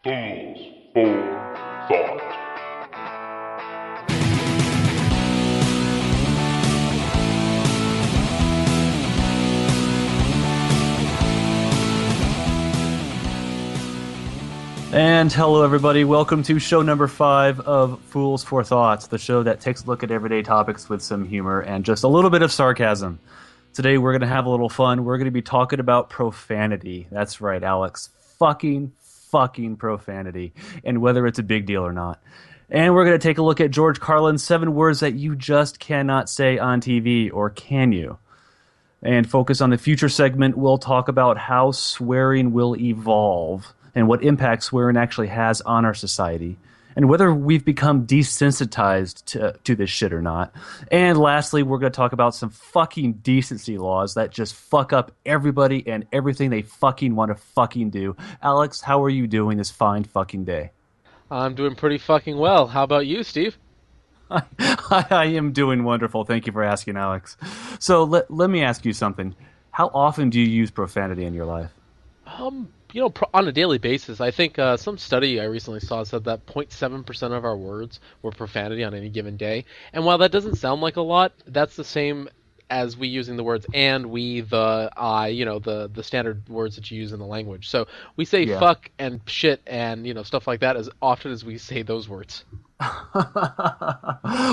Fools for Thought. And hello, everybody. Welcome to show number 5 of Fools for Thoughts, the show that takes a look at everyday topics with some humor and just a little bit of sarcasm. Today, we're going to have a little fun. We're going to be talking about profanity. That's right, Alex. Fucking profanity, and whether it's a big deal or not. And we're going to take a look at George Carlin's 7 words that you just cannot say on TV, or can you? And focus on the future segment, we'll talk about how swearing will evolve and what impact swearing actually has on our society, and whether we've become desensitized to this shit or not. And lastly, we're going to talk about some fucking decency laws that just fuck up everybody and everything they fucking want to fucking do. Alex, how are you doing this fine fucking day? I'm doing pretty fucking well. How about you, Steve? I am doing wonderful. Thank you for asking, Alex. So let me ask you something. How often do you use profanity in your life? On a daily basis. I think some study I recently saw said that 0.7% of our words were profanity on any given day. And while that doesn't sound like a lot, that's the same as we using the words and, we, the, I, the standard words that you use in the language. So we say fuck and shit and, stuff like that as often as we say those words.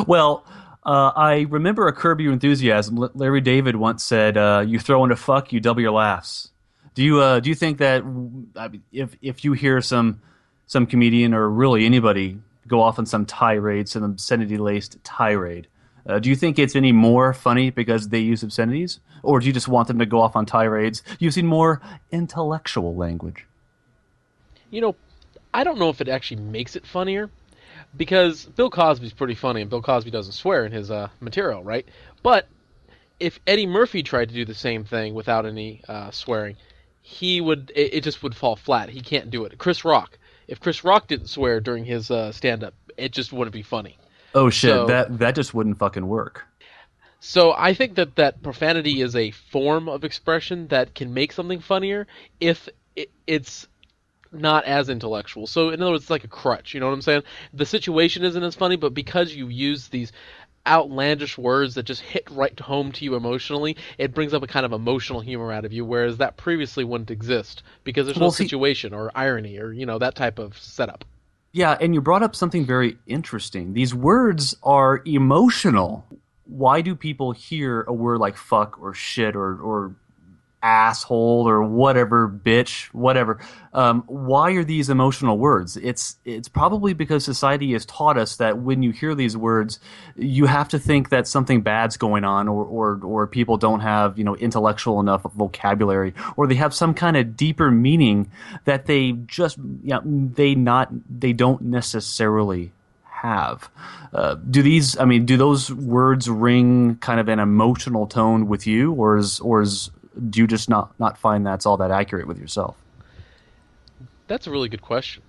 Well, I remember a Curb Your Enthusiasm. Larry David once said, you throw in a fuck, you double your laughs. Do you think that if you hear some comedian or really anybody go off on some tirade, some obscenity-laced tirade, do you think it's any more funny because they use obscenities? Or do you just want them to go off on tirades using more intellectual language? I don't know if it actually makes it funnier, because Bill Cosby's pretty funny, and Bill Cosby doesn't swear in his material, right? But if Eddie Murphy tried to do the same thing without any swearing, it just would fall flat. He can't do it. If Chris Rock didn't swear during his stand-up, it just wouldn't be funny. Oh shit, so, that just wouldn't fucking work. So I think that profanity is a form of expression that can make something funnier if it's not as intellectual. So in other words, it's like a crutch, you know what I'm saying? The situation isn't as funny, but because you use these outlandish words that just hit right home to you emotionally, it brings up a kind of emotional humor out of you, whereas that previously wouldn't exist because there's no situation or irony or that type of setup. Yeah, and you brought up something very interesting. These words are emotional. Why do people hear a word like fuck or shit or asshole or whatever, bitch, whatever? Why are these emotional words? It's probably because society has taught us that when you hear these words, you have to think that something bad's going on, or people don't have intellectual enough vocabulary, or they have some kind of deeper meaning that they just they don't necessarily have. Do those words ring kind of an emotional tone with you, or do you just not find that's all that accurate with yourself? That's a really good question.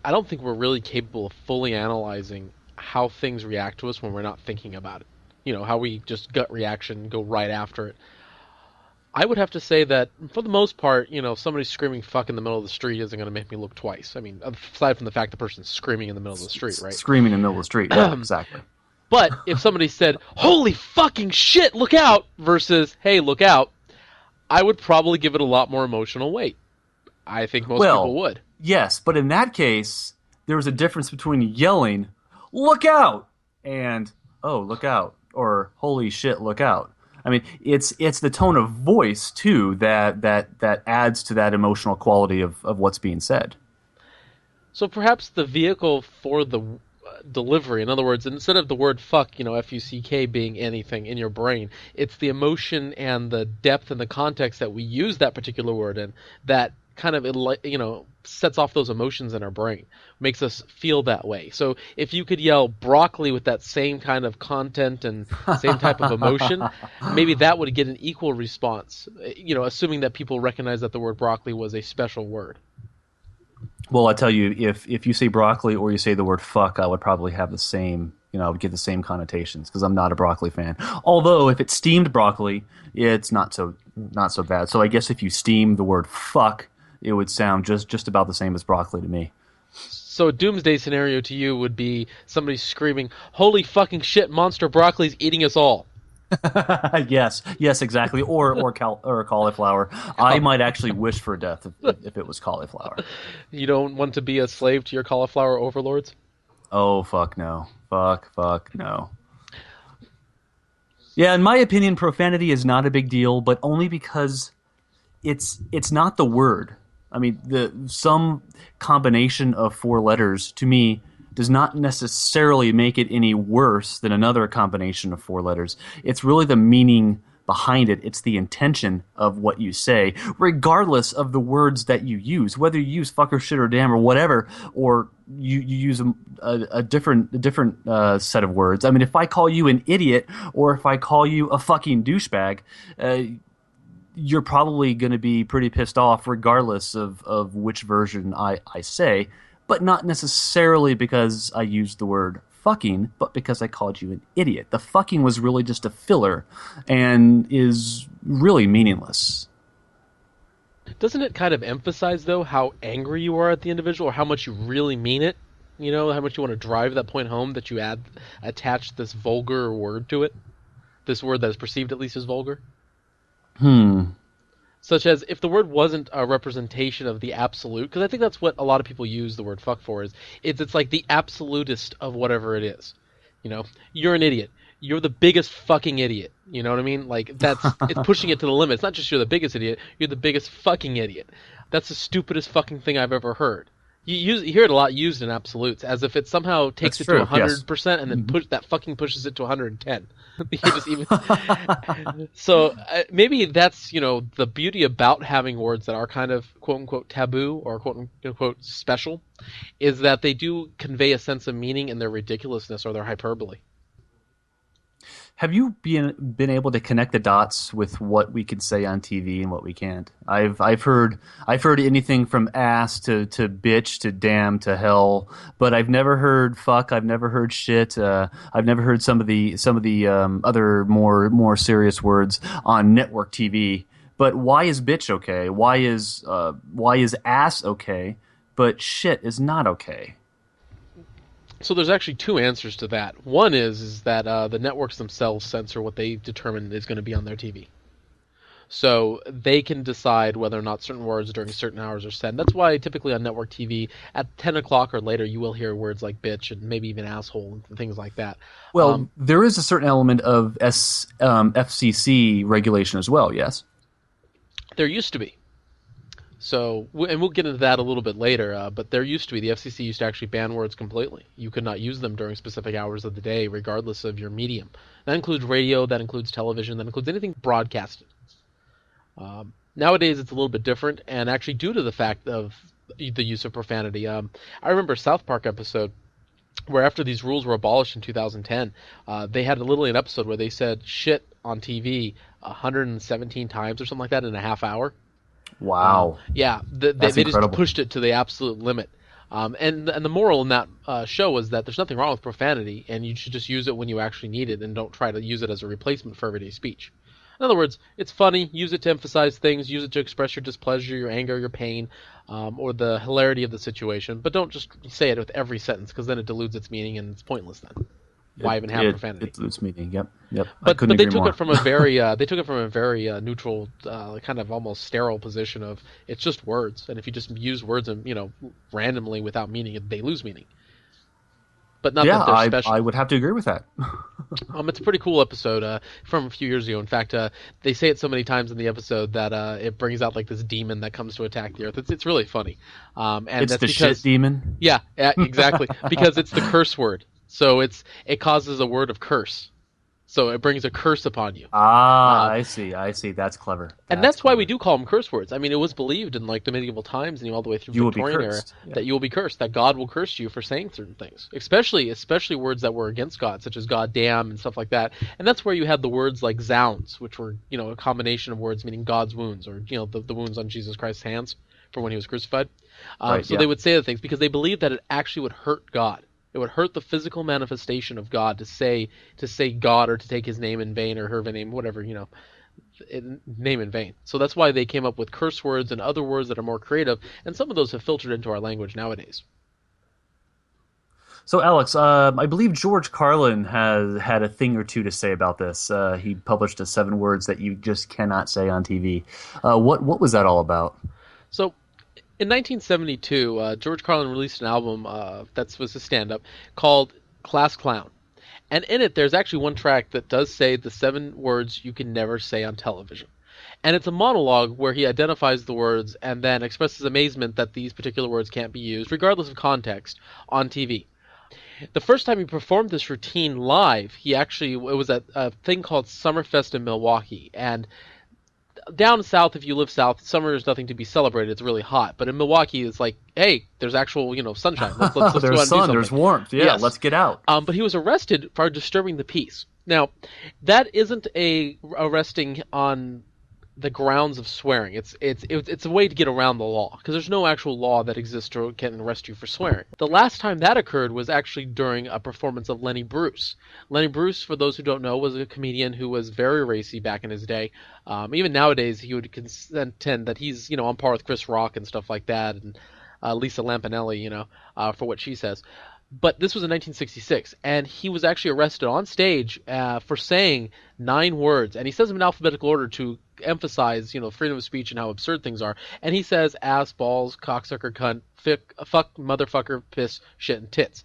I don't think we're really capable of fully analyzing how things react to us when we're not thinking about it. How we just gut reaction, go right after it. I would have to say that, for the most part, if somebody's screaming fuck in the middle of the street isn't going to make me look twice. I mean, aside from the fact the person's screaming in the middle of the street, right? Screaming in the middle of the street, yeah, exactly. But if somebody said, holy fucking shit, look out, versus, hey, look out, I would probably give it a lot more emotional weight. I think most people would. Yes, but in that case, there was a difference between yelling, look out, and, oh, look out, or holy shit, look out. I mean, it's the tone of voice, too, that adds to that emotional quality of what's being said. So perhaps the vehicle for the delivery, in other words, instead of the word fuck, F-U-C-K being anything in your brain, it's the emotion and the depth and the context that we use that particular word in that kind of, sets off those emotions in our brain, makes us feel that way. So if you could yell broccoli with that same kind of content and same type of emotion, maybe that would get an equal response, assuming that people recognize that the word broccoli was a special word. Well, I tell you, if you say broccoli or you say the word fuck, I would probably have the same, I would get the same connotations because I'm not a broccoli fan. Although if it's steamed broccoli, it's not so bad. So I guess if you steam the word fuck, it would sound just about the same as broccoli to me. So a doomsday scenario to you would be somebody screaming, "Holy fucking shit! Monster broccoli's eating us all." Yes, exactly. Or cauliflower. I might actually wish for death if it was cauliflower. You don't want to be a slave to your cauliflower overlords? Oh fuck no. Fuck no. Yeah, in my opinion, profanity is not a big deal, but only because it's not the word. I mean, the some combination of four letters to me does not necessarily make it any worse than another combination of four letters. It's really the meaning behind it. It's the intention of what you say, regardless of the words that you use. Whether you use fucker, shit, or damn, or whatever, or you use a different set of words. I mean, if I call you an idiot, or if I call you a fucking douchebag, you're probably going to be pretty pissed off regardless of which version I say, but not necessarily because I used the word fucking, but because I called you an idiot. The fucking was really just a filler and is really meaningless. Doesn't it kind of emphasize, though, how angry you are at the individual or how much you really mean it? You know, how much you want to drive that point home that you attach this vulgar word to it? This word that is perceived at least as vulgar? Such as, if the word wasn't a representation of the absolute, because I think that's what a lot of people use the word fuck for, is it's like the absolutist of whatever it is. You know, you're an idiot. You're the biggest fucking idiot. You know what I mean? Like, it's pushing it to the limit. It's not just you're the biggest idiot, you're the biggest fucking idiot. That's the stupidest fucking thing I've ever heard. You hear it a lot used in absolutes, as if it somehow takes That's it to true, yes. 100% and then pushes it to 110. You just even... So maybe that's, you know, the beauty about having words that are kind of quote-unquote taboo or quote-unquote special, is that they do convey a sense of meaning in their ridiculousness or their hyperbole. Have you been able to connect the dots with what we could say on TV and what we can't? I've heard anything from ass to bitch to damn to hell, but I've never heard fuck. I've never heard shit. I've never heard some of the other more serious words on network TV. But why is bitch okay? Why is ass okay? But shit is not okay. So there's actually two answers to that. One is that the networks themselves censor what they determine is going to be on their TV. So they can decide whether or not certain words during certain hours are said. That's why typically on network TV at 10 o'clock or later you will hear words like bitch and maybe even asshole and things like that. Well, there is a certain element of FCC regulation as well, yes? There used to be. So, and we'll get into that a little bit later, but there used to be, the FCC used to actually ban words completely. You could not use them during specific hours of the day, regardless of your medium. That includes radio, that includes television, that includes anything broadcasted. Nowadays, it's a little bit different, and actually due to the fact of the use of profanity. I remember a South Park episode where after these rules were abolished in 2010, they had literally an episode where they said shit on TV 117 times or something like that in a half hour. Wow. Yeah, they just pushed it to the absolute limit. And the moral in that show was that there's nothing wrong with profanity, and you should just use it when you actually need it, and don't try to use it as a replacement for everyday speech. In other words, it's funny, use it to emphasize things, use it to express your displeasure, your anger, your pain, or the hilarity of the situation, but don't just say it with every sentence, because then it dilutes its meaning and it's pointless then. Why even have profanity? It dilutes meaning. Yep. But they took it from a very neutral, kind of almost sterile position of it's just words, and if you just use words and randomly without meaning, they lose meaning. But not that they're special. I would have to agree with that. It's a pretty cool episode from a few years ago. In fact, they say it so many times in the episode that it brings out like this demon that comes to attack the Earth. It's really funny. And it's that's the because, shit demon? Yeah, exactly. Because it's the curse word. So it causes a word of curse. So it brings a curse upon you. I see. That's clever. And that's why we do call them curse words. I mean, it was believed in like the medieval times and all the way through the Victorian era that you will be cursed, that God will curse you for saying certain things, especially words that were against God, such as God damn and stuff like that. And that's where you had the words like zounds, which were a combination of words meaning God's wounds, or the wounds on Jesus Christ's hands for when he was crucified. They would say the things because they believed that it actually would hurt God. It would hurt the physical manifestation of God to say God or to take his name in vain or her name, whatever, name in vain. So that's why they came up with curse words and other words that are more creative, and some of those have filtered into our language nowadays. So, Alex, I believe George Carlin has had a thing or two to say about this. He published a 7 words that you just cannot say on TV. What was that all about? So, in 1972, George Carlin released an album that was a stand-up called Class Clown. And in it, there's actually one track that does say the 7 words you can never say on television. And it's a monologue where he identifies the words and then expresses amazement that these particular words can't be used, regardless of context, on TV. The first time he performed this routine live, it was at a thing called Summerfest in Milwaukee. And down south, if you live south, summer is nothing to be celebrated. It's really hot. But in Milwaukee, it's like, hey, there's actual, sunshine. Let's go out and do There's sun, something. there's warmth. Yeah, Yes. let's get out. But he was arrested for disturbing the peace. Now, that isn't a arresting on the grounds of swearing. It's a way to get around the law, because there's no actual law that exists or can arrest you for swearing. The last time that occurred was actually during a performance of Lenny Bruce. Lenny Bruce, for those who don't know, was a comedian who was very racy back in his day. Even nowadays, he would contend that he's on par with Chris Rock and stuff like that, and Lisa Lampanelli, for what she says. But this was in 1966, and he was actually arrested on stage for saying 9 words, and he says them in alphabetical order to emphasize, freedom of speech and how absurd things are. And he says ass, balls, cocksucker, cunt, fuck, motherfucker, piss, shit, and tits.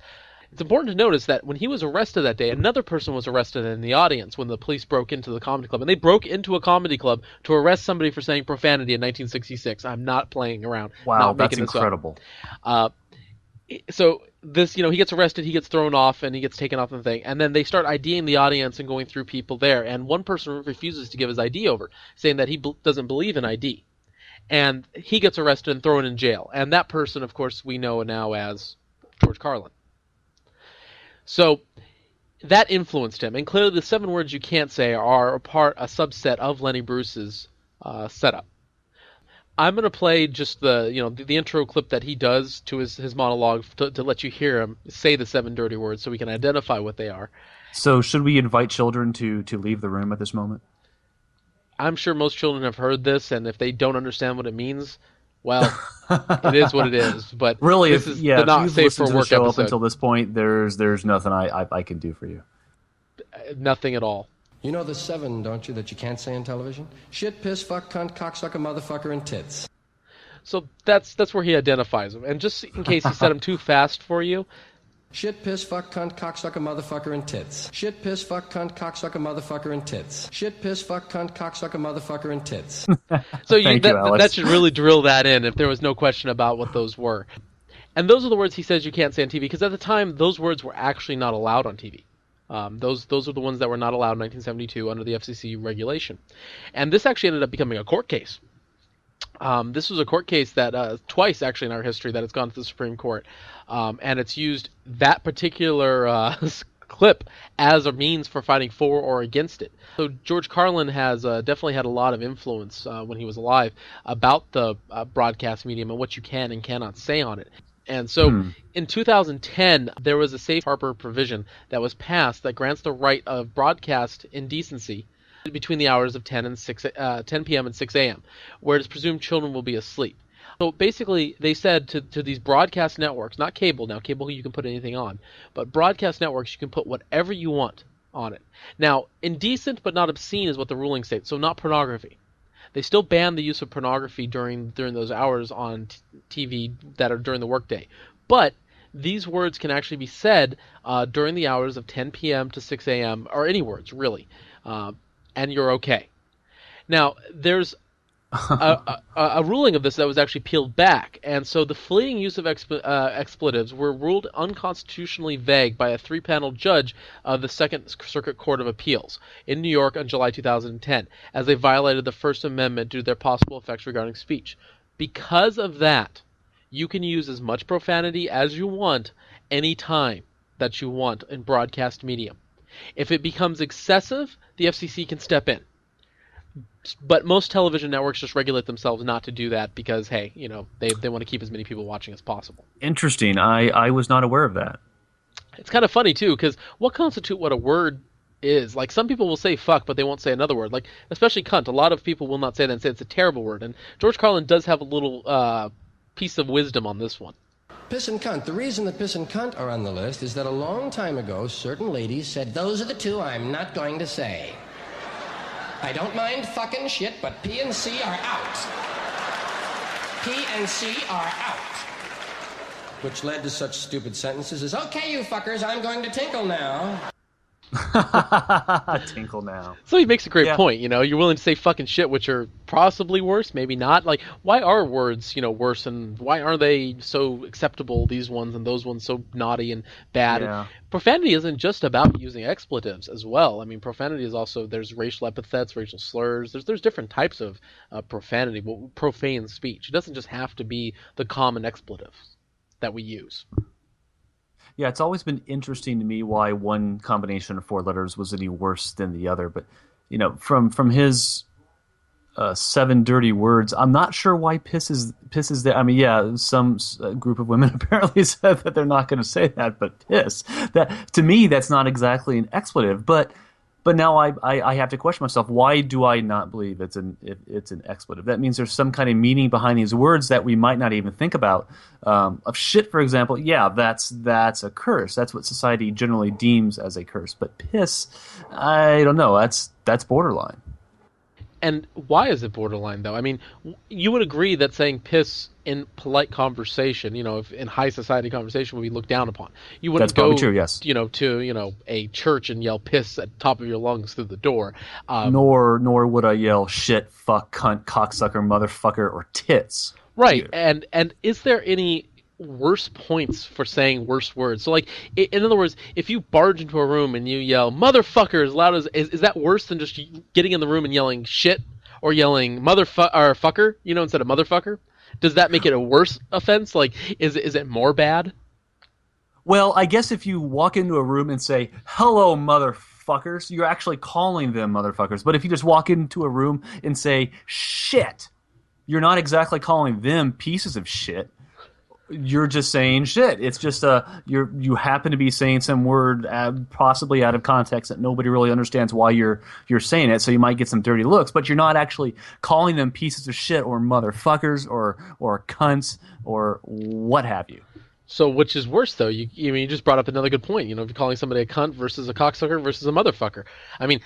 It's important to notice that when he was arrested that day, another person was arrested in the audience when the police broke into the comedy club. And they broke into a comedy club to arrest somebody for saying profanity in 1966. I'm not playing around. Wow, that's incredible. So this, he gets arrested, he gets thrown off, and he gets taken off the thing. And then they start IDing the audience and going through people there. And one person refuses to give his ID over, saying that he doesn't believe in ID. And he gets arrested and thrown in jail. And that person, of course, we know now as George Carlin. So that influenced him. And clearly the 7 words you can't say are a subset of Lenny Bruce's setup. I'm going to play just the intro clip that he does to his monologue to let you hear him say the 7 dirty words so we can identify what they are. So should we invite children to leave the room at this moment? I'm sure most children have heard this, and if they don't understand what it means, well, it is what it is. But really, this is the not if you've safe listened for to the work show episode. up until this point, there's nothing I can do for you. Nothing at all. You know the 7, don't you, that you can't say on television? Shit, piss, fuck, cunt, cocksucker, motherfucker, and tits. So that's where he identifies them. And just in case he said them too fast for you, shit, piss, fuck, cunt, cocksucker, motherfucker, and tits. Shit, piss, fuck, cunt, cocksucker, motherfucker, and tits. Shit, piss, fuck, cunt, cocksucker, motherfucker, and tits. So Alex. that should really drill that in if there was no question about what those were. And those are the words he says you can't say on TV, because at the time, those words were actually not allowed on TV. Those are the ones that were not allowed in 1972 under the FCC regulation. And this actually ended up becoming a court case. This was a court case that twice, actually, in our history, that it's gone to the Supreme Court. And it's used that particular clip as a means for fighting for or against it. So George Carlin has definitely had a lot of influence when he was alive about the broadcast medium and what you can and cannot say on it. And so in 2010, there was a safe harbor provision that was passed that grants the right of broadcast indecency between the hours of 10 p.m. and 6 a.m., where it is presumed children will be asleep. So basically, they said to these broadcast networks, not cable, now cable you can put anything on, but broadcast networks you can put whatever you want on it. Now, indecent but not obscene is what the ruling states, so not pornography. They still ban the use of pornography during those hours on TV that are during the workday. But these words can actually be said during the hours of 10 p.m. to 6 a.m., or any words, really, and you're okay. Now, there's a ruling of this that was actually peeled back, and so the fleeting use of expletives were ruled unconstitutionally vague by a 3-panel judge of the Second Circuit Court of Appeals in New York on July 2010, as they violated the First Amendment due to their possible effects regarding speech. Because of that, you can use as much profanity as you want any time that you want in broadcast medium. If it becomes excessive, the FCC can step in. But most television networks just regulate themselves not to do that because, hey, they want to keep as many people watching as possible. Interesting. I was not aware of that. It's kind of funny, too, because what constitutes what a word is? Like, some people will say fuck, but they won't say another word. Like, especially cunt. A lot of people will not say that and say it's a terrible word. And George Carlin does have a little piece of wisdom on this one. Piss and cunt. The reason that piss and cunt are on the list is that a long time ago, certain ladies said, those are the two I'm not going to say. I don't mind fucking shit, but P and C are out. P and C are out. Which led to such stupid sentences as, okay, you fuckers, I'm going to tinkle now. Tinkle now. So he makes a great point, you know, you're willing to say fucking shit, which are possibly worse, maybe not. Like, why are words, you know, worse, and why are they so acceptable, these ones, and those ones so naughty and bad? Yeah. And profanity isn't just about using expletives as well. I mean, profanity is also, there's racial epithets, racial slurs, there's different types of profanity, profane speech. It doesn't just have to be the common expletives that we use. Yeah, it's always been interesting to me why one combination of 4 letters was any worse than the other. But, you know, from his 7 dirty words, I'm not sure why piss is there. I mean, yeah, some group of women apparently said that they're not going to say that, but piss. That, to me, that's not exactly an expletive. But now I have to question myself, why do I not believe it's an expletive? That means there's some kind of meaning behind these words that we might not even think about. Of shit, for example, yeah, that's a curse. That's what society generally deems as a curse. But piss, I don't know. That's borderline. And why is it borderline, though? I mean, you would agree that saying piss in polite conversation, you know, if in high society conversation, would be looked down upon. You wouldn't That's probably true, yes. You know, to a church and yell piss at the top of your lungs through the door. Nor would I yell shit, fuck, cunt, cocksucker, motherfucker, or tits. Right, Either. and is there any worse points for saying worse words? So, like, in other words, if you barge into a room and you yell motherfucker as loud as, is that worse than just getting in the room and yelling shit or yelling fucker, you know, instead of motherfucker? Does that make it a worse offense? Like, is it more bad? Well, I guess if you walk into a room and say hello motherfuckers, you're actually calling them motherfuckers. But if you just walk into a room and say shit, you're not exactly calling them pieces of shit. You're just saying shit. It's just you happen to be saying some word possibly out of context that nobody really understands why you're saying it. So you might get some dirty looks, but you're not actually calling them pieces of shit or motherfuckers or cunts or what have you. So which is worse, though? You just brought up another good point. You know, if you're calling somebody a cunt versus a cocksucker versus a motherfucker. I mean,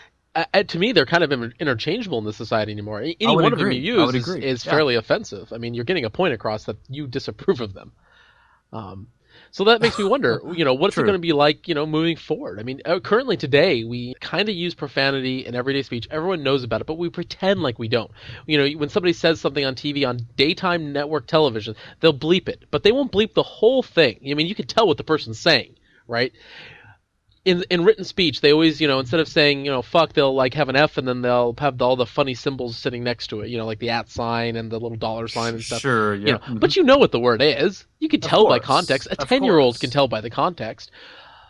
to me, they're kind of interchangeable in this society anymore. Any one of them you use is fairly offensive. I mean, you're getting a point across that you disapprove of them. So that makes me wonder, you know, what's it going to be like, you know, moving forward? I mean, currently today, we kind of use profanity in everyday speech. Everyone knows about it, but we pretend like we don't. You know, when somebody says something on TV, on daytime network television, they'll bleep it, but they won't bleep the whole thing. I mean, you can tell what the person's saying, right? In written speech, they always, you know, instead of saying, you know, fuck, they'll like have an F and then they'll have all the funny symbols sitting next to it, you know, like the @ sign and the little dollar sign and stuff. Sure, yeah. You know, but you know what the word is. You can tell by context. A 10-year-old can tell by the context.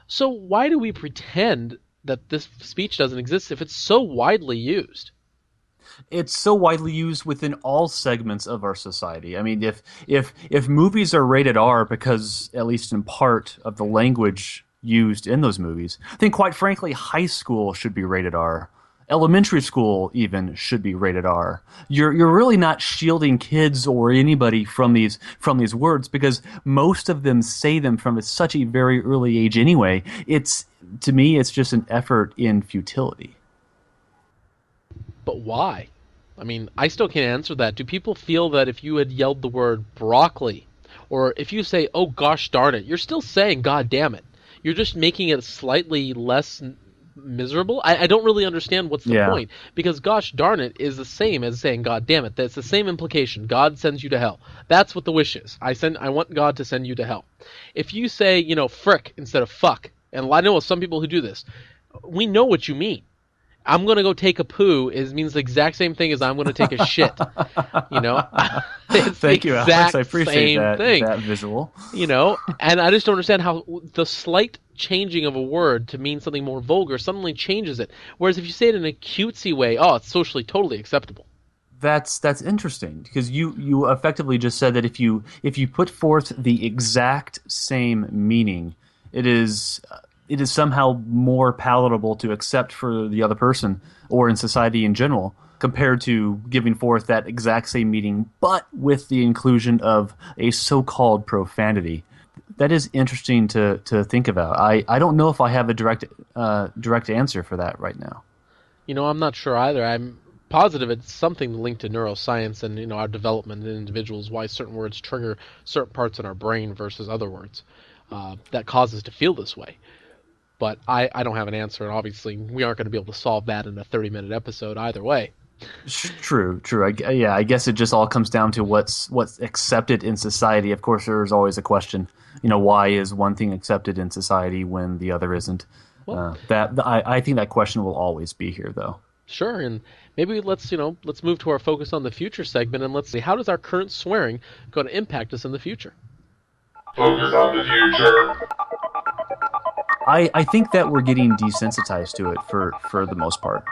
So why do we pretend that this speech doesn't exist if it's so widely used? It's so widely used within all segments of our society. I mean, if movies are rated R because, at least in part, of the language used in those movies, then quite frankly, high school should be rated R. Elementary school even should be rated R. You're really not shielding kids or anybody from these words because most of them say them from such a very early age anyway. To me, it's just an effort in futility. But why? I mean, I still can't answer that. Do people feel that if you had yelled the word broccoli, or if you say, oh gosh darn it, you're still saying god damn it? You're just making it slightly less miserable. I don't really understand what's the point, because gosh darn it is the same as saying god damn it. That's the same implication. God sends you to hell. That's what the wish is. I want God to send you to hell. If you say, you know, frick instead of fuck, and I know some people who do this, we know what you mean. I'm going to go take a poo means the exact same thing as I'm going to take a shit. You know? It's Thank you, Alex. I appreciate that visual. You know? And I just don't understand how the slight changing of a word to mean something more vulgar suddenly changes it. Whereas if you say it in a cutesy way, oh, it's socially totally acceptable. That's interesting, because you effectively just said that if you put forth the exact same meaning, it is somehow more palatable to accept for the other person or in society in general compared to giving forth that exact same meaning but with the inclusion of a so-called profanity. that is interesting to think about. I don't know if I have a direct answer for that right now. I'm not sure either. I'm positive it's something linked to neuroscience and our development in individuals, why certain words trigger certain parts in our brain versus other words that cause us to feel this way. But I don't have an answer, and obviously we aren't going to be able to solve that in a 30-minute episode either way. True. I guess it just all comes down to what's accepted in society. Of course, there's always a question. Why is one thing accepted in society when the other isn't? Well, I think that question will always be here, though. Sure, and maybe let's move to our focus on the future segment, and let's see, how does our current swearing going to impact us in the future? Focus on the future. I think that we're getting desensitized to it for the most part.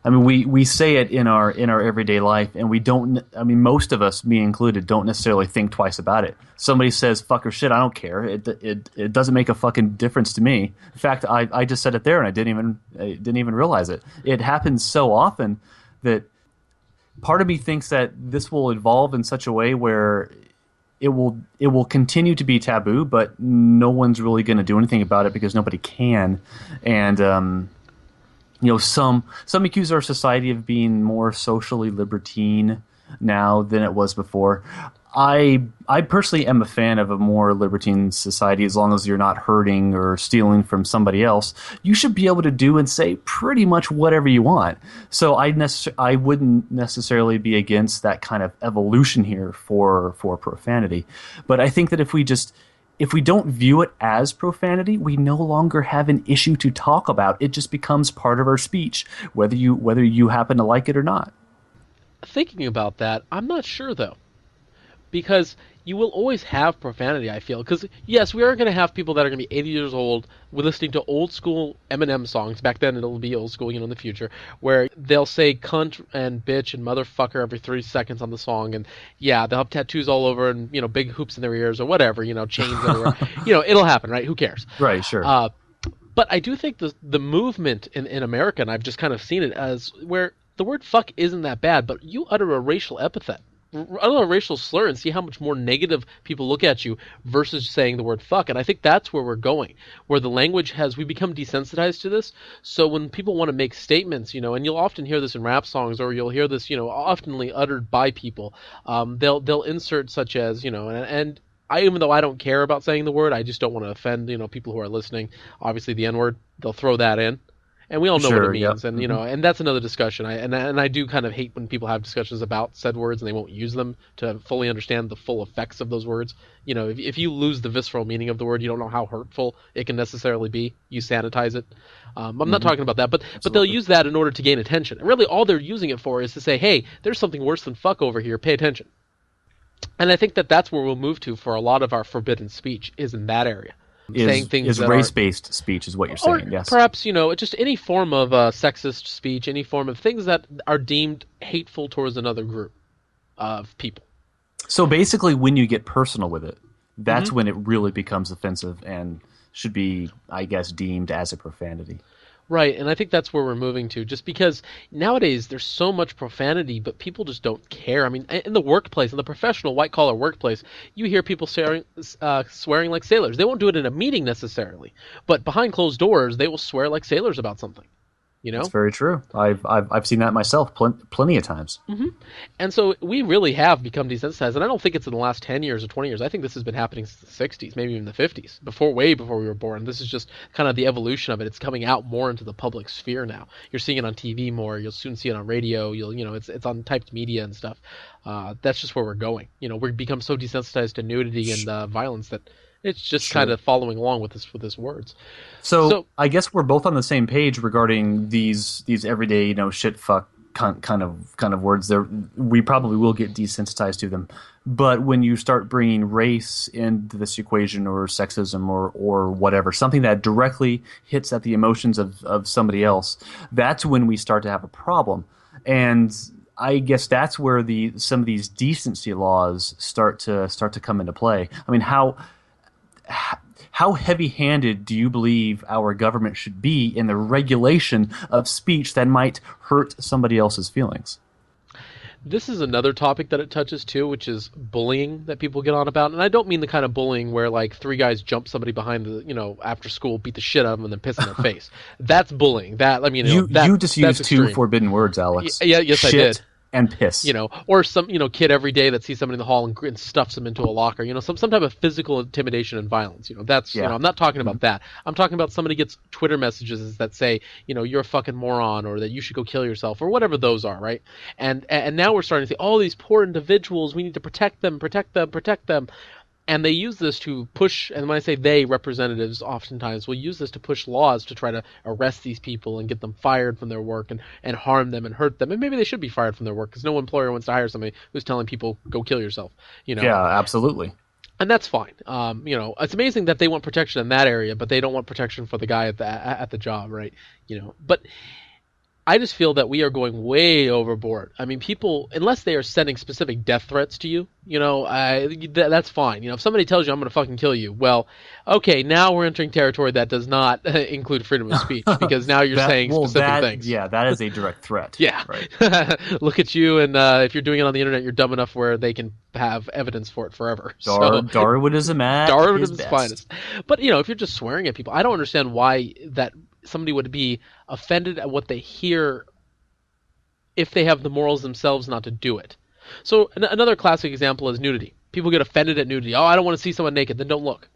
I mean, we say it in our everyday life, and we don't. I mean, most of us, me included, don't necessarily think twice about it. Somebody says "fuck" or "shit," I don't care. It doesn't make a fucking difference to me. In fact, I just said it there, and I didn't even realize it. It happens so often that part of me thinks that this will evolve in such a way where it will continue to be taboo, but no one's really going to do anything about it because nobody can, and. Some accuse our society of being more socially libertine now than it was before. I personally am a fan of a more libertine society as long as you're not hurting or stealing from somebody else. You should be able to do and say pretty much whatever you want. So I wouldn't necessarily be against that kind of evolution here for profanity. But I think that if we don't view it as profanity, we no longer have an issue to talk about. It just becomes part of our speech, whether you happen to like it or not. Thinking about that, I'm not sure, though. Because you will always have profanity, I feel. Because, yes, we are going to have people that are going to be 80 years old listening to old-school Eminem songs. Back then, it'll be old school, in the future, where they'll say cunt and bitch and motherfucker every 30 seconds on the song. And, yeah, they'll have tattoos all over and, big hoops in their ears or whatever, chains everywhere. It'll happen, right? Who cares? Right, sure. But I do think the movement in America, and I've just kind of seen it as where the word fuck isn't that bad, but you utter a racial epithet. Utter a racial slur and see how much more negative people look at you versus saying the word fuck. And I think that's where we're going, where the language we become desensitized to this. So when people want to make statements, and you'll often hear this in rap songs, or you'll hear this, oftenly uttered by people, they'll insert such as, and I, even though I don't care about saying the word, I just don't want to offend, people who are listening. Obviously the N-word, they'll throw that in. And we all know what it means, yep. And and that's another discussion. I do kind of hate when people have discussions about said words and they won't use them to fully understand the full effects of those words. If you lose the visceral meaning of the word, you don't know how hurtful it can necessarily be. You sanitize it. I'm not talking about that, but they'll use that in order to gain attention. And really, all they're using it for is to say, hey, there's something worse than fuck over here. Pay attention. And I think that's where we'll move to for a lot of our forbidden speech is in that area. Saying things is that race-based speech is what you're saying, yes. Perhaps, just any form of sexist speech, any form of things that are deemed hateful towards another group of people. So basically when you get personal with it, that's when it really becomes offensive and should be, I guess, deemed as a profanity. Right, and I think that's where we're moving to, just because nowadays there's so much profanity, but people just don't care. I mean, in the workplace, in the professional white-collar workplace, you hear people swearing like sailors. They won't do it in a meeting necessarily, but behind closed doors, they will swear like sailors about something. That's very true. I've seen that myself plenty of times. Mm-hmm. And so we really have become desensitized, and I don't think it's in the last 10 years or 20 years. I think this has been happening since the 60s, maybe even the 50s, way before we were born. This is just kind of the evolution of it. It's coming out more into the public sphere now. You're seeing it on TV more. You'll soon see it on radio. It's on typed media and stuff. That's just where we're going. We've become so desensitized to nudity and violence that it's just kind of following along with this words. So I guess we're both on the same page regarding these everyday, shit, fuck kind of words. We probably will get desensitized to them. But when you start bringing race into this equation, or sexism, or whatever, something that directly hits at the emotions of somebody else, that's when we start to have a problem. And I guess that's where some of these decency laws start to come into play. I mean, how heavy-handed do you believe our government should be in the regulation of speech that might hurt somebody else's feelings? This is another topic that it touches too, which is bullying that people get on about. And I don't mean the kind of bullying where like three guys jump somebody behind after school, beat the shit out of them, and then piss in their face. That's bullying. You just used two forbidden words, Alex. Yes, Shit I did. And piss. Or some kid every day that sees somebody in the hall and stuffs them into a locker. Some type of physical intimidation and violence. I'm not talking about that. I'm talking about somebody gets Twitter messages that say, you're a fucking moron, or that you should go kill yourself, or whatever those are, right? And now we're starting to say, oh, these poor individuals, we need to protect them. And they use this to push, and when I say they, representatives oftentimes will use this to push laws to try to arrest these people and get them fired from their work and harm them and hurt them. And maybe they should be fired from their work because no employer wants to hire somebody who's telling people, go kill yourself. Yeah, absolutely. And that's fine. It's amazing that they want protection in that area, but they don't want protection for the guy at the job, right? But I just feel that we are going way overboard. I mean, people, unless they are sending specific death threats to you, that's fine. If somebody tells you I'm going to fucking kill you, well, okay, now we're entering territory that does not include freedom of speech because now you're saying specific things. Yeah, that is a direct threat. Yeah. Right. Look at you, and if you're doing it on the internet, you're dumb enough where they can have evidence for it forever. Darwinism at Darwinism's his best. Finest. But, if you're just swearing at people, I don't understand why that somebody would be offended at what they hear if they have the morals themselves not to do it. So another classic example is nudity. People get offended at nudity. Oh, I don't want to see someone naked. Then don't look.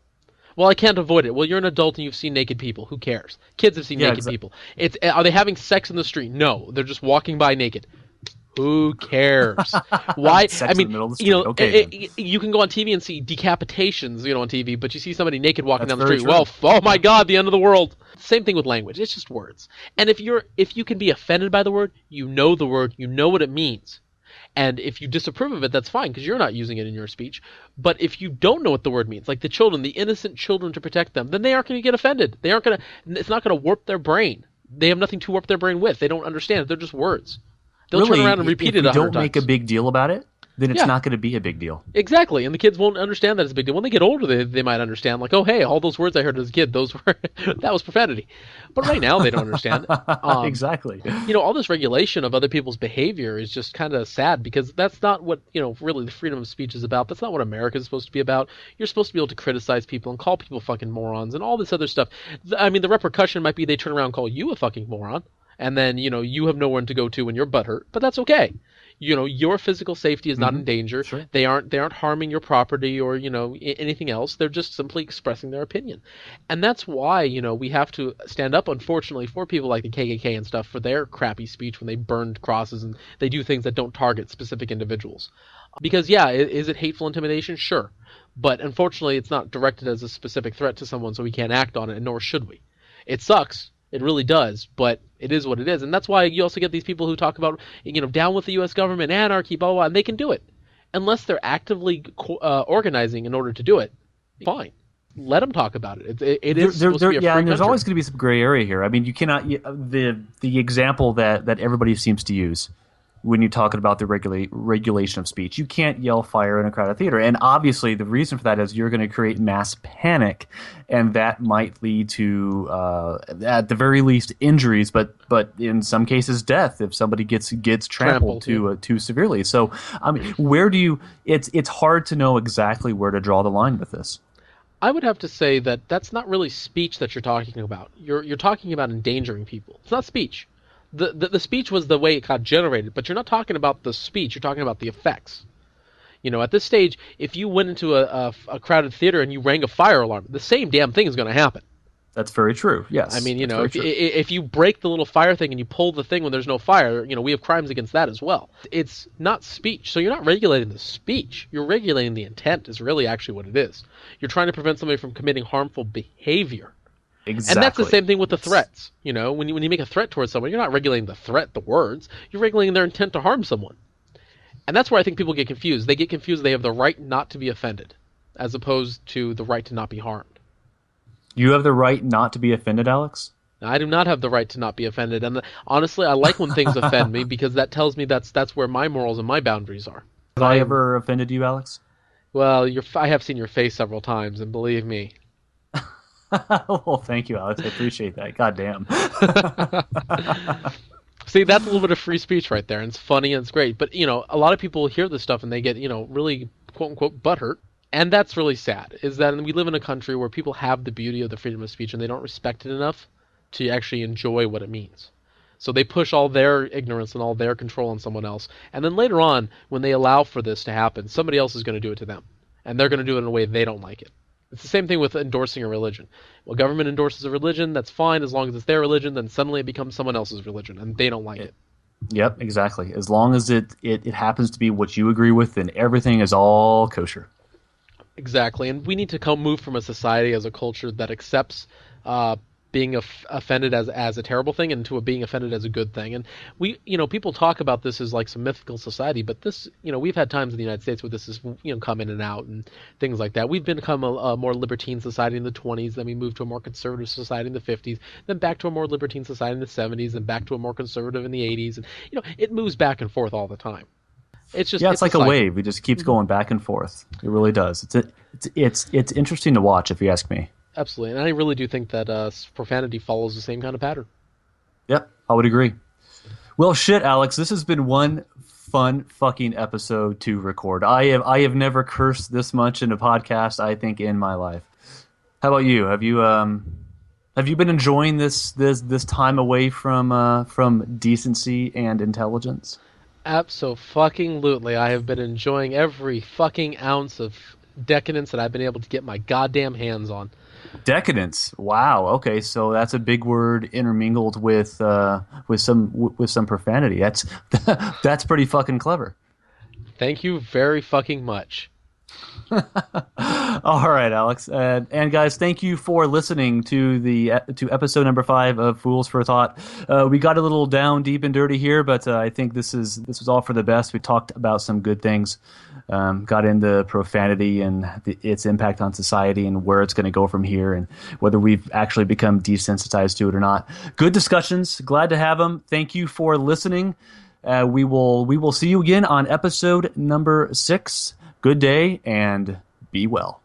Well, I can't avoid it. Well, you're an adult and you've seen naked people. Who cares? Kids have seen naked people. Are they having sex in the street? No. They're just walking by naked. Who cares? Why? Sex in the middle of the street. Okay, you can go on TV and see decapitations, on TV, but you see somebody naked walking down the street. True. Well, oh my God, the end of the world. Same thing with language. It's just words. And if you can be offended by the word, you know the word, you know what it means. And if you disapprove of it, that's fine because you're not using it in your speech. But if you don't know what the word means, like the children, the innocent children to protect them, then they aren't going to get offended. It's not going to warp their brain. They have nothing to warp their brain with. They don't understand it. They're just words. They'll turn around and repeat it 100 times. If you don't make a big deal about it, then it's not going to be a big deal. Exactly, and the kids won't understand that it's a big deal. When they get older, they might understand, like, oh, hey, all those words I heard as a kid, that was profanity. But right now, they don't understand. Exactly. All this regulation of other people's behavior is just kind of sad because that's not what, really the freedom of speech is about. That's not what America is supposed to be about. You're supposed to be able to criticize people and call people fucking morons and all this other stuff. I mean, the repercussion might be they turn around and call you a fucking moron. And then, you have no one to go to when your butt hurt, but that's okay. Your physical safety is not in danger. Sure. They aren't harming your property or, anything else. They're just simply expressing their opinion. And that's why, we have to stand up, unfortunately, for people like the KKK and stuff for their crappy speech when they burned crosses and they do things that don't target specific individuals. Because, is it hateful intimidation? Sure. But unfortunately, it's not directed as a specific threat to someone, so we can't act on it, and nor should we. It sucks. It really does, but it is what it is. And that's why you also get these people who talk about, down with the U.S. government, anarchy, blah, blah, blah, and they can do it. Unless they're actively organizing in order to do it, fine. Let them talk about it. It is supposed to be a free and there's country. always going to be some gray area here. I mean, you cannot the example that everybody seems to use when you're talking about the regulation of speech. You can't yell fire in a crowded theater. And obviously the reason for that is you're going to create mass panic, and that might lead to, at the very least, injuries, but in some cases death if somebody gets trampled too severely. So, I mean, it's hard to know exactly where to draw the line with this. I would have to say that that's not really speech that you're talking about. You're talking about endangering people. It's not speech. The speech was the way it got generated, but you're not talking about the speech. You're talking about the effects. At this stage, if you went into a crowded theater and you rang a fire alarm, the same damn thing is going to happen. That's very true. Yes. I mean, if you break the little fire thing and you pull the thing when there's no fire, we have crimes against that as well. It's not speech. So you're not regulating the speech. You're regulating the intent is really actually what it is. You're trying to prevent somebody from committing harmful behavior. Exactly. And that's the same thing with the threats. When you make a threat towards someone, you're not regulating the threat, the words. You're regulating their intent to harm someone. And that's where I think people get confused. They get confused they have the right not to be offended, as opposed to the right to not be harmed. You have the right not to be offended, Alex? Now, I do not have the right to not be offended. And honestly, I like when things offend me because that tells me that's where my morals and my boundaries are. Have I ever offended you, Alex? Well, I have seen your face several times, and believe me. Well, thank you, Alex. I appreciate that. God damn. See, that's a little bit of free speech right there, and it's funny and it's great. But, a lot of people hear this stuff and they get, really, quote-unquote, butthurt. And that's really sad, is that we live in a country where people have the beauty of the freedom of speech and they don't respect it enough to actually enjoy what it means. So they push all their ignorance and all their control on someone else. And then later on, when they allow for this to happen, somebody else is going to do it to them. And they're going to do it in a way they don't like it. It's the same thing with endorsing a religion. Well, government endorses a religion, that's fine. As long as it's their religion, then suddenly it becomes someone else's religion, and they don't like it. Yep, exactly. As long as it happens to be what you agree with, then everything is all kosher. Exactly, and we need to move from a society as a culture that accepts being offended as a terrible thing into being offended as a good thing. And people talk about this as like some mythical society, but this, we've had times in the United States where this has, come in and out and things like that. We've become a more libertine society in the 20s, then we moved to a more conservative society in the 50s, then back to a more libertine society in the 70s, and back to a more conservative in the 80s. And, it moves back and forth all the time. It's just it's like a wave. It just keeps going back and forth. It really does. It's interesting to watch, if you ask me. Absolutely, and I really do think that Profanity follows the same kind of pattern. Yep, I would agree. Well, shit, Alex, this has been one fun fucking episode to record. I have never cursed this much in a podcast, I think, in my life. How about you? Have you been enjoying this time away from decency and intelligence? Abso-fucking-lutely. I have been enjoying every fucking ounce of decadence that I've been able to get my goddamn hands on. Decadence. Wow. Okay, so that's a big word intermingled with some profanity. That's pretty fucking clever. Thank you very fucking much. All right, Alex, and guys, thank you for listening to episode number 5 of Fools for Thought. We got a little down deep and dirty here, but I think this was all for the best. We talked about some good things, got into profanity and its impact on society and where it's going to go from here, and whether we've actually become desensitized to it or not. Good discussions. Glad to have them. Thank you for listening. We will see you again on episode number 6. Good day and be well.